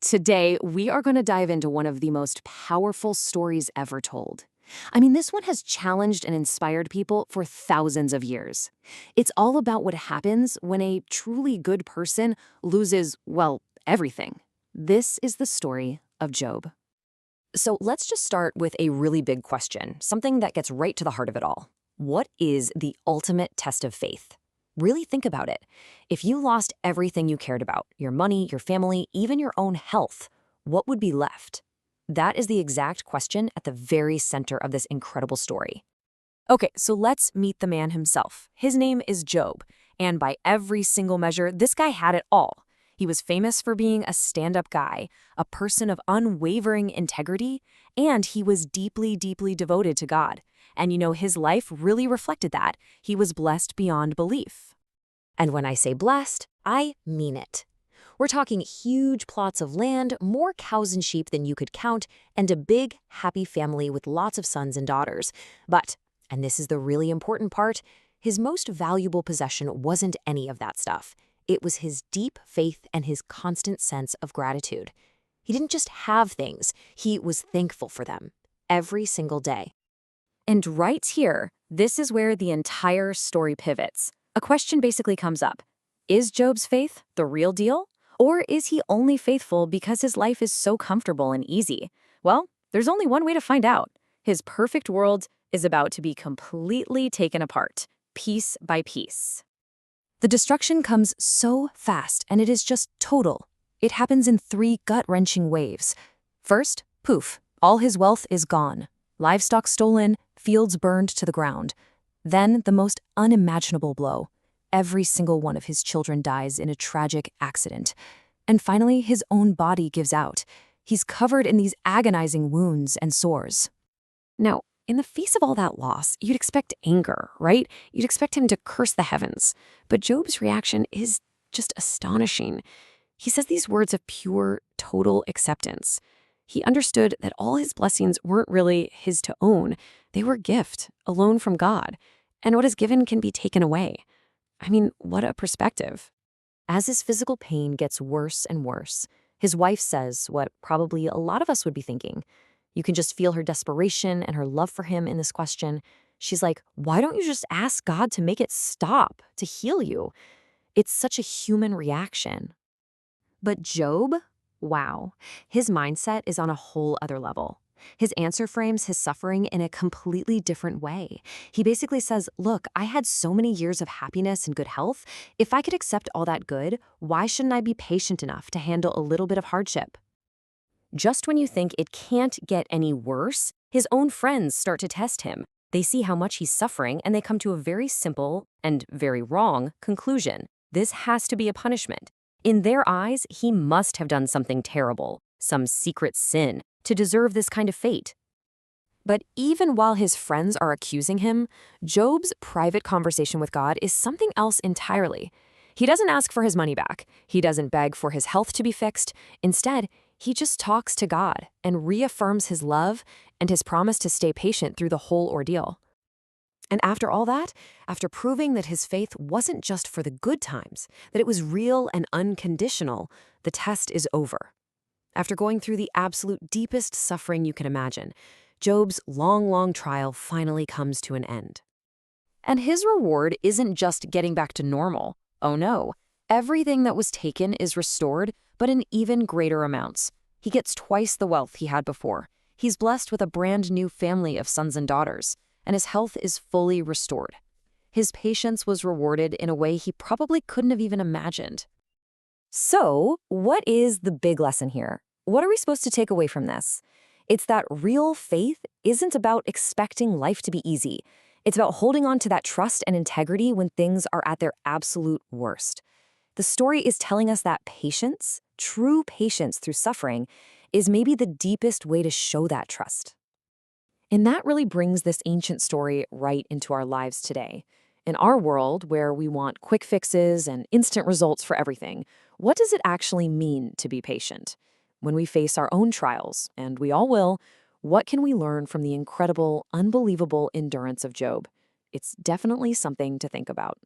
Today, we are going to dive into one of the most powerful stories ever told. I mean, this one has challenged and inspired people for thousands of years. It's all about what happens when a truly good person loses, well, everything. This is the story of Job. So let's just start with a really big question, something that gets right to the heart of it all. What is the ultimate test of faith? Really think about it. If you lost everything you cared about, your money, your family, even your own health, what would be left? That is the exact question at the very center of this incredible story. Okay, so let's meet the man himself. His name is Job, and by every single measure, this guy had it all. He was famous for being a stand-up guy, a person of unwavering integrity, and he was deeply, deeply devoted to God. And his life really reflected that. He was blessed beyond belief. And when I say blessed, I mean it. We're talking huge plots of land, more cows and sheep than you could count, and a big, happy family with lots of sons and daughters. But, and this is the really important part, his most valuable possession wasn't any of that stuff. It was his deep faith and his constant sense of gratitude. He didn't just have things, he was thankful for them, every single day. And right here, this is where the entire story pivots. A question basically comes up. Is Job's faith the real deal? Or is he only faithful because his life is so comfortable and easy? Well, there's only one way to find out. His perfect world is about to be completely taken apart, piece by piece. The destruction comes so fast, and it is just total. It happens in 3 gut-wrenching waves. First, poof, all his wealth is gone. Livestock stolen, fields burned to the ground. Then the most unimaginable blow. Every single one of his children dies in a tragic accident. And finally, his own body gives out. He's covered in these agonizing wounds and sores. Now, in the face of all that loss, you'd expect anger, right? You'd expect him to curse the heavens. But Job's reaction is just astonishing. He says these words of pure, total acceptance. He understood that all his blessings weren't really his to own. They were a gift, a loan from God. And what is given can be taken away. I mean, what a perspective. As his physical pain gets worse and worse, his wife says what probably a lot of us would be thinking. You can just feel her desperation and her love for him in this question. She's like, why don't you just ask God to make it stop, to heal you? It's such a human reaction. But Job, wow, his mindset is on a whole other level. His answer frames his suffering in a completely different way. He basically says, look, I had so many years of happiness and good health. If I could accept all that good, why shouldn't I be patient enough to handle a little bit of hardship? Just when you think it can't get any worse, his own friends start to test him. They see how much he's suffering, and they come to a very simple and very wrong conclusion. This has to be a punishment. In their eyes, he must have done something terrible, some secret sin, to deserve this kind of fate. But even while his friends are accusing him, Job's private conversation with God is something else entirely. He doesn't ask for his money back. He doesn't beg for his health to be fixed. Instead, he just talks to God and reaffirms his love and his promise to stay patient through the whole ordeal. And after all that, after proving that his faith wasn't just for the good times, that it was real and unconditional, the test is over. After going through the absolute deepest suffering you can imagine, Job's long, long trial finally comes to an end. And his reward isn't just getting back to normal. Oh no, everything that was taken is restored, but in even greater amounts. He gets twice the wealth he had before. He's blessed with a brand new family of sons and daughters, and his health is fully restored. His patience was rewarded in a way he probably couldn't have even imagined. So, what is the big lesson here? What are we supposed to take away from this? It's that real faith isn't about expecting life to be easy. It's about holding on to that trust and integrity when things are at their absolute worst. The story is telling us that patience, true patience through suffering, is maybe the deepest way to show that trust. And that really brings this ancient story right into our lives today. In our world, where we want quick fixes and instant results for everything, what does it actually mean to be patient? When we face our own trials, and we all will, what can we learn from the incredible, unbelievable endurance of Job? It's definitely something to think about.